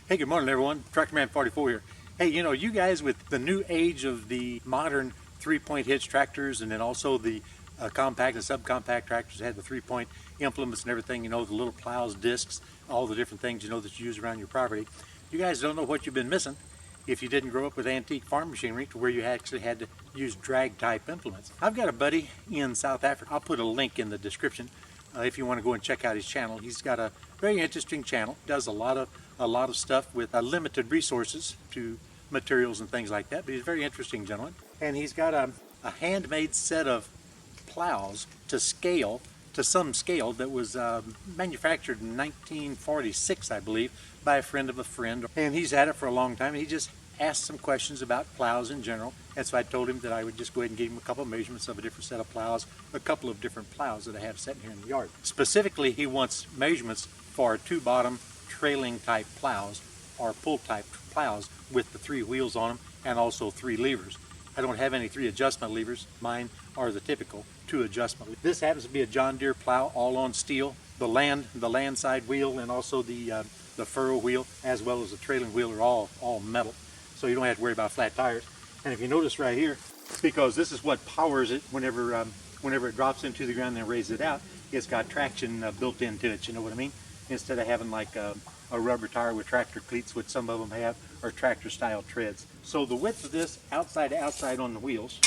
Hey, good morning everyone. Tractorman 44 here. Hey, you guys with the new age of the modern 3-point hitch tractors, and then also the compact and subcompact tractors that had the 3-point implements and everything, the little plows, discs, all the different things, that you use around your property. You guys don't know what you've been missing if you didn't grow up with antique farm machinery to where you actually had to use drag type implements. I've got a buddy in South Africa. I'll put a link in the description if you want to go and check out his channel. He's got a very interesting channel, does a lot of stuff with limited resources to materials and things like that, but he's a very interesting gentleman. And he's got a handmade set of plows to some scale that was manufactured in 1946, I believe, by a friend of a friend. And he's had it for a long time. He just asked some questions about plows in general, and so I told him that I would just go ahead and give him a couple of measurements of a different set of plows, a couple of different plows that I have sitting here in the yard. Specifically, he wants measurements for 2-bottom trailing type plows or pull type plows with the 3 wheels on them and also 3 levers. I don't have any 3 adjustment levers. Mine are the typical 2 adjustment levers. This happens to be a John Deere plow, all on steel. The land side wheel and also the furrow wheel as well as the trailing wheel are all metal, so you don't have to worry about flat tires. And if you notice right here, because this is what powers it whenever it drops into the ground and raises it out, it's got traction built into it, you know what I mean? Instead of having like a rubber tire with tractor cleats, which some of them have, or tractor style treads. So the width of this outside to outside on the wheels,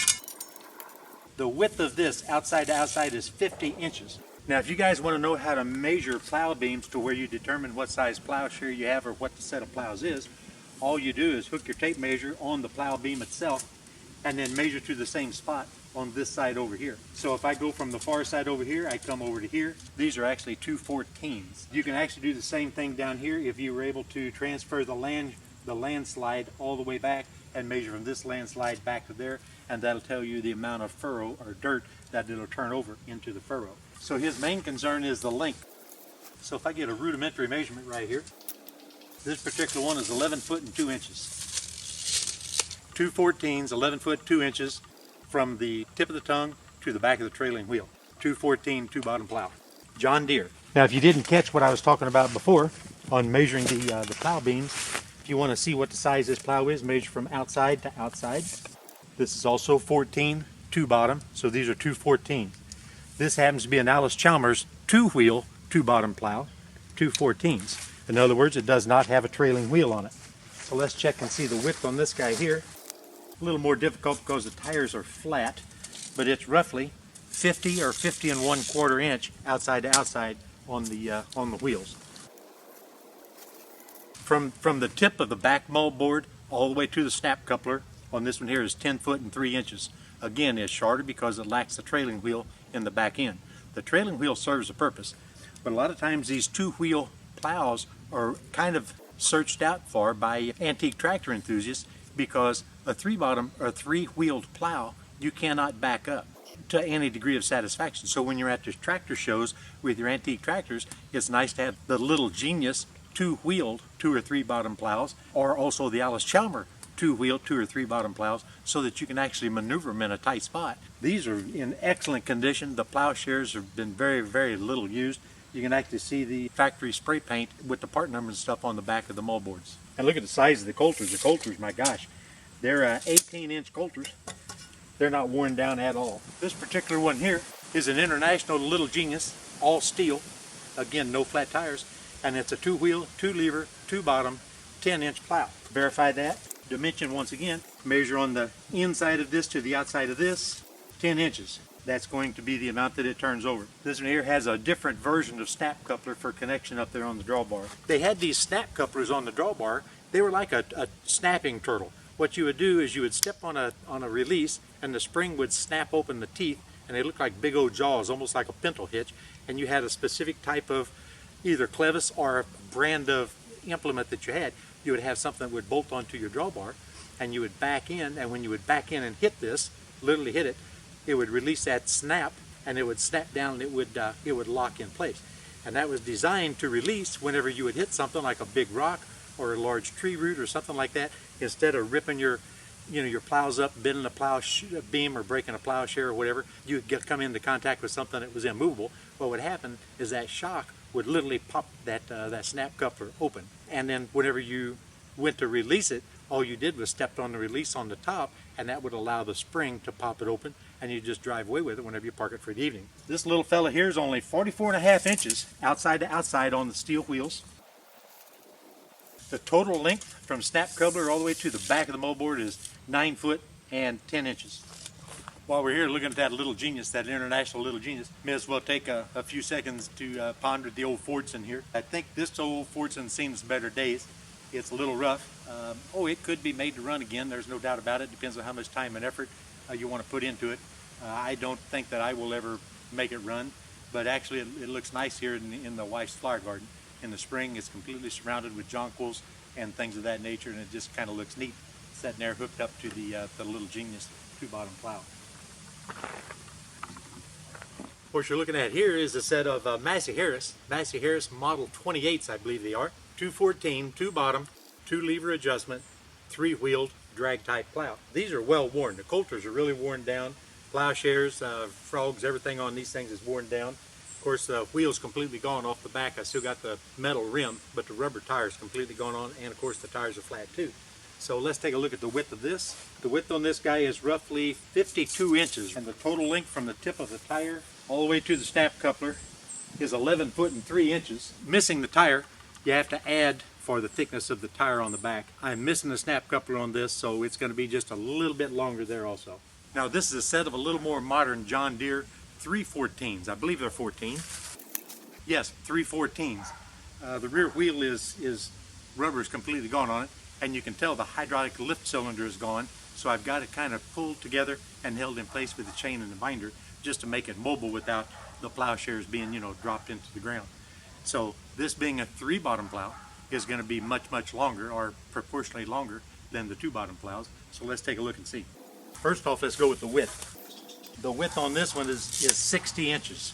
the width of this outside to outside is 50 inches. Now if you guys want to know how to measure plow beams to where you determine what size plowshare you have or what the set of plows is, all you do is hook your tape measure on the plow beam itself and then measure to the same spot on this side over here. So if I go from the far side over here, I come over to here. These are actually 2/14s. You can actually do the same thing down here if you were able to transfer the landslide all the way back and measure from this landslide back to there, and that'll tell you the amount of furrow or dirt that it'll turn over into the furrow. So his main concern is the length. So if I get a rudimentary measurement right here, this particular one is 11 foot and 2 inches. 2/14s, 11 foot 2 inches from the tip of the tongue to the back of the trailing wheel. 2/14 2-bottom plow. John Deere. Now if you didn't catch what I was talking about before on measuring the plow beams, if you want to see what the size this plow is, measure from outside to outside. This is also 14 2-bottom, so these are 2/14. This happens to be an Allis Chalmers 2-wheel 2-bottom plow, 2/14s. In other words, it does not have a trailing wheel on it. So let's check and see the width on this guy here. A little more difficult because the tires are flat, but it's roughly 50 or 50 1/4 inch outside to outside on the wheels. From the tip of the back moldboard all the way to the snap coupler on this one here is 10 foot and 3 inches. Again, it's shorter because it lacks the trailing wheel in the back end. The trailing wheel serves a purpose, but a lot of times these 2-wheel plows are kind of searched out for by antique tractor enthusiasts because a 3-bottom or 3-wheeled plow you cannot back up to any degree of satisfaction. So when you're at the tractor shows with your antique tractors, it's nice to have the little genius 2-wheeled 2 or 3-bottom plows, or also the Allis Chalmers 2-wheeled 2 or 3-bottom plows, so that you can actually maneuver them in a tight spot. These are in excellent condition. The plowshares have been very, very little used. You can actually see the factory spray paint with the part numbers and stuff on the back of the moldboards. And look at the size of the coulters. The coulters, my gosh, they're 18-inch coulters. They're not worn down at all. This particular one here is an International Little Genius, all steel. Again, no flat tires. And it's a 2-wheel, 2-lever, 2-bottom, 10-inch plow. Verify that. Dimension once again. Measure on the inside of this to the outside of this, 10 inches. That's going to be the amount that it turns over. This one here has a different version of snap coupler for connection up there on the drawbar. They had these snap couplers on the drawbar. They were like a snapping turtle. What you would do is you would step on a release and the spring would snap open the teeth, and they look like big old jaws, almost like a pintle hitch, and you had a specific type of either clevis or brand of implement that you had. You would have something that would bolt onto your drawbar, and you would back in, and when you would back in and hit this, literally hit it, it would release that snap, and it would snap down, and it would lock in place. And that was designed to release whenever you would hit something like a big rock or a large tree root or something like that. Instead of ripping your plows up, bending a plow beam or breaking a plowshare or whatever, you would come into contact with something that was immovable. What would happen is that shock would literally pop that snap coupler open. And then whenever you went to release it, all you did was step on the release on the top, and that would allow the spring to pop it open, and you just drive away with it whenever you park it for the evening. This little fella here is only 44.5 inches outside to outside on the steel wheels. The total length from snap coupler all the way to the back of the moldboard is 9 foot and 10 inches. While we're here looking at that little genius, that international little genius, may as well take a few seconds to ponder the old Fordson here. I think this old Fordson seems better days. It's a little rough. It could be made to run again. There's no doubt about it. Depends on how much time and effort you want to put into it. I don't think that I will ever make it run, but actually it looks nice here in the wife's flower garden. In the spring, it's completely surrounded with jonquils and things of that nature, and it just kind of looks neat sitting there hooked up to the little genius two-bottom plow. What you're looking at here is a set of Massey model 28s, I believe they are. 214, two-bottom, two-lever adjustment, three-wheeled drag-type plow. These are well worn. The coulters are really worn down. Plowshares, frogs, everything on these things is worn down. Of course, the wheel's completely gone off the back. I still got the metal rim, but the rubber tire's completely gone on, and of course the tires are flat too. So let's take a look at the width of this. The width on this guy is roughly 52 inches, and the total length from the tip of the tire all the way to the snap coupler is 11 foot and 3 inches. Missing the tire, you have to add for the thickness of the tire on the back. I'm missing the snap coupler on this, so it's going to be just a little bit longer there also. Now this is a set of a little more modern John Deere 314s. I believe they're 14. Yes, 314s. The rear wheel is rubber is completely gone on it, and you can tell the hydraulic lift cylinder is gone, so I've got it kind of pulled together and held in place with the chain and the binder just to make it mobile without the plowshares being, dropped into the ground. So this being a three-bottom plow is going to be much longer, or proportionally longer than the two-bottom plows. So let's take a look and see. First off, let's go with the width. The width on this one is 60 inches.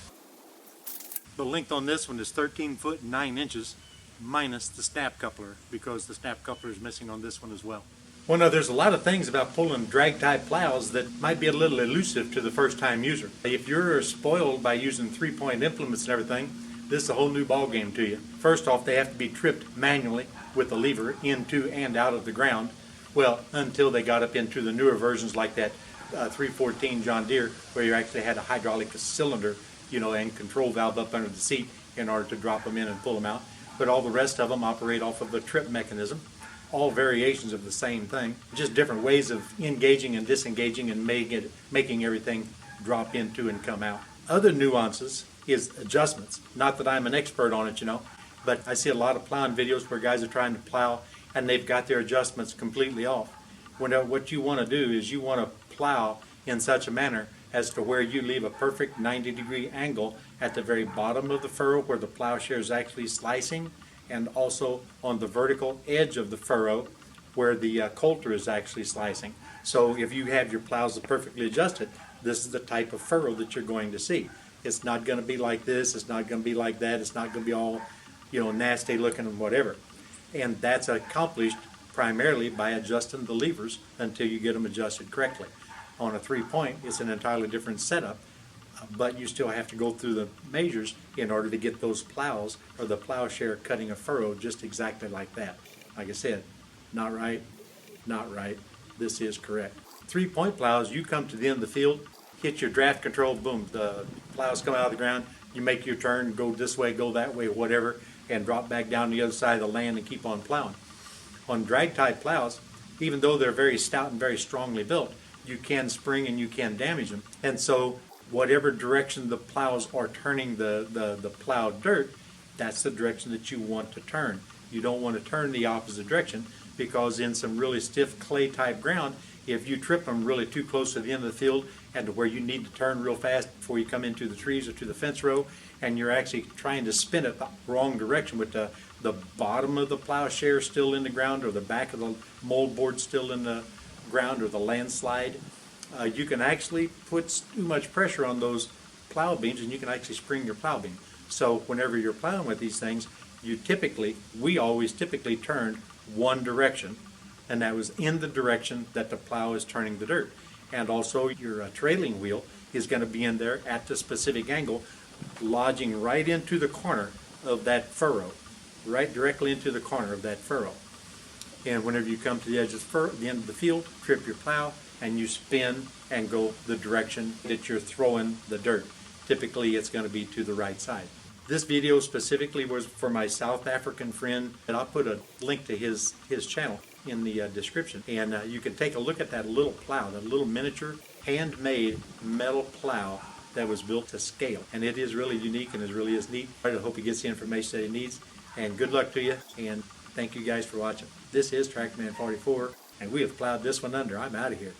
The length on this one is 13 foot and 9 inches minus the snap coupler, because the snap coupler is missing on this one as well. Well, now there's a lot of things about pulling drag type plows that might be a little elusive to the first time user. If you're spoiled by using 3-point implements and everything, this is a whole new ball game to you. First off, they have to be tripped manually with a lever into and out of the ground. Well, until they got up into the newer versions like that 314 John Deere, where you actually had a hydraulic cylinder, and control valve up under the seat in order to drop them in and pull them out. But all the rest of them operate off of the trip mechanism. All variations of the same thing, just different ways of engaging and disengaging and making everything drop into and come out. Other nuances is adjustments. Not that I'm an expert on it, but I see a lot of plowing videos where guys are trying to plow and they've got their adjustments completely off. What you want to do is you want to plow in such a manner as to where you leave a perfect 90-degree angle at the very bottom of the furrow where the plowshare is actually slicing, and also on the vertical edge of the furrow where the coulter is actually slicing. So if you have your plows perfectly adjusted, this is the type of furrow that you're going to see. It's not going to be like this, it's not going to be like that, it's not going to be all nasty looking and whatever. And that's accomplished primarily by adjusting the levers until you get them adjusted correctly. On a 3-point, it's an entirely different setup, but you still have to go through the measures in order to get those plows or the plowshare cutting a furrow just exactly like that. Like I said, not right, not right. This is correct. 3-point plows, you come to the end of the field, hit your draft control, boom, the plows come out of the ground, you make your turn, go this way, go that way, whatever, and drop back down the other side of the land and keep on plowing. On drag type plows, even though they're very stout and very strongly built, you can spring and you can damage them. And so whatever direction the plows are turning the plowed dirt, that's the direction that you want to turn. You don't want to turn the opposite direction, because in some really stiff clay type ground, if you trip them really too close to the end of the field and to where you need to turn real fast before you come into the trees or to the fence row, and you're actually trying to spin it the wrong direction with the bottom of the plowshare still in the ground, or the back of the mold board still in the ground, or the landslide, you can actually put too much pressure on those plow beams and you can actually spring your plow beam. So whenever you're plowing with these things, we always typically turn one direction, and that was in the direction that the plow is turning the dirt. And also your trailing wheel is going to be in there at the specific angle, lodging right into the corner of that furrow, right directly into the corner of that furrow. And whenever you come to the edge of the end of the field, trip your plow and you spin and go the direction that you're throwing the dirt. Typically it's going to be to the right side. This video specifically was for my South African friend, and I'll put a link to his channel in the description. And you can take a look at that little plow, that little miniature handmade metal plow that was built to scale. And it is really unique and it really is neat. I hope he gets the information that he needs. And good luck to you, and thank you guys for watching. This is TractorMan 44, and we have plowed this one under. I'm out of here.